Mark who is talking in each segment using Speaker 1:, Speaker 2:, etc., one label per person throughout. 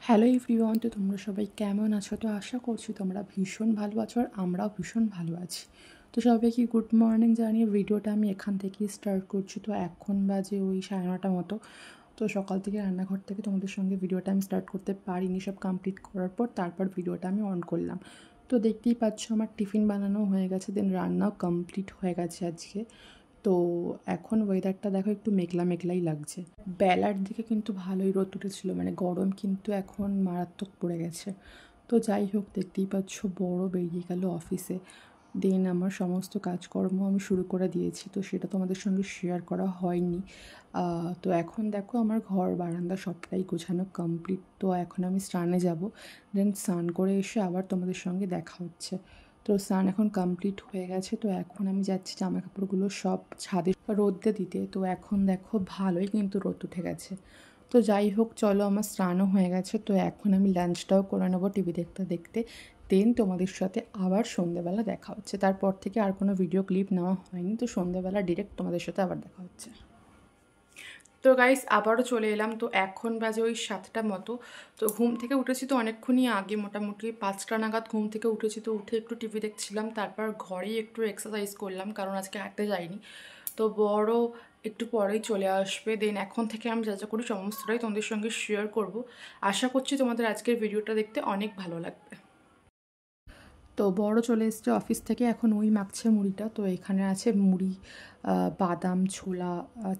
Speaker 1: Hello everyone, তো তোমরা সবাই কেমন আছো? তো আশা করছি তোমরা ভীষণ ভালো আছো আর আমরাও ভীষণ ভালো আছি। তো সবাইকে গুড মর্নিং জানিয়ে ভিডিওটা আমি এখান থেকেই স্টার্ট করছি। তো এখন বাজে ওই 9:30 মতো। তো সকাল থেকে রান্নাঘর থেকে তোমাদের সঙ্গে ভিডিওটা আমি স্টার্ট করতে পারিনি, সব কমপ্লিট করার পর তারপর ভিডিওটা আমি অন করলাম। তো দেখতেই পাচ্ছ আমার টিফিন বানানো হয়ে গেছে, দেন রান্নাও কমপ্লিট হয়ে গেছে আজকে। তো এখন ওয়েদারটা দেখো একটু মেঘলা মেঘলাই লাগছে। বেলার দিকে কিন্তু ভালোই রোদ উঠেছিল, মানে গরম কিন্তু এখন মারাত্মক পড়ে গেছে। তো যাই হোক, দেখতেই পাচ্ছ বড় বেরিয়ে গেল অফিসে। দেন আমার সমস্ত কাজকর্ম আমি শুরু করে দিয়েছি, তো সেটা তোমাদের সঙ্গে শেয়ার করা হয়নি। তো এখন দেখো আমার ঘর বারান্দা সবটাই গোছানো কমপ্লিট। তো এখন আমি স্নানে যাব, দেন স্নান করে এসে আবার তোমাদের সঙ্গে দেখা হচ্ছে। তো স্নান এখন কমপ্লিট হয়ে গেছে। তো এখন আমি যাচ্ছি জামা কাপড়গুলো সব ছাদে রোদে দিতে। তো এখন দেখো ভালোই কিন্তু রোদ উঠে গেছে। তো যাই হোক, চলো আমার স্নানও হয়ে গেছে। তো এখন আমি লাঞ্চটাও করে নেবো টিভি দেখতে দেখতে। দেন তোমাদের সাথে আবার সন্ধ্যেবেলা দেখা হচ্ছে। তারপর থেকে আর কোনো ভিডিও ক্লিপ নেওয়া হয়নি। তো সন্ধ্যেবেলা ডিরেক্ট তোমাদের সাথে আবার দেখা হচ্ছে। তো গাইস আবারও চলে এলাম। তো এখন বাজে ওই 7টা মতো। তো ঘুম থেকে উঠেছি তো অনেকক্ষণই আগে, মোটামুটি 5টা নাগাদ ঘুম থেকে উঠেছি। তো উঠে একটু টিভি দেখছিলাম, তারপর ঘরেই একটু এক্সারসাইজ করলাম, কারণ আজকে হাঁটতে যাইনি। তো বড় একটু পরেই চলে আসবে। দেন এখন থেকে আমি যা যা করি সমস্তটাই তোমাদের সঙ্গে শেয়ার করব। আশা করছি তোমাদের আজকের ভিডিওটা দেখতে অনেক ভালো লাগবে। তো বড় চলে এসছে অফিস থেকে, এখন ওই মাখছে মুড়িটা। তো এখানে আছে মুড়ি, বাদাম, ছোলা,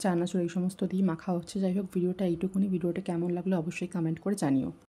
Speaker 1: চানাচুর এই সমস্ত দিয়ে মাখা হচ্ছে। যাই হোক, ভিডিওটা এইটুকুনি। ভিডিওটা কেমন লাগলো অবশ্যই কমেন্ট করে জানিও।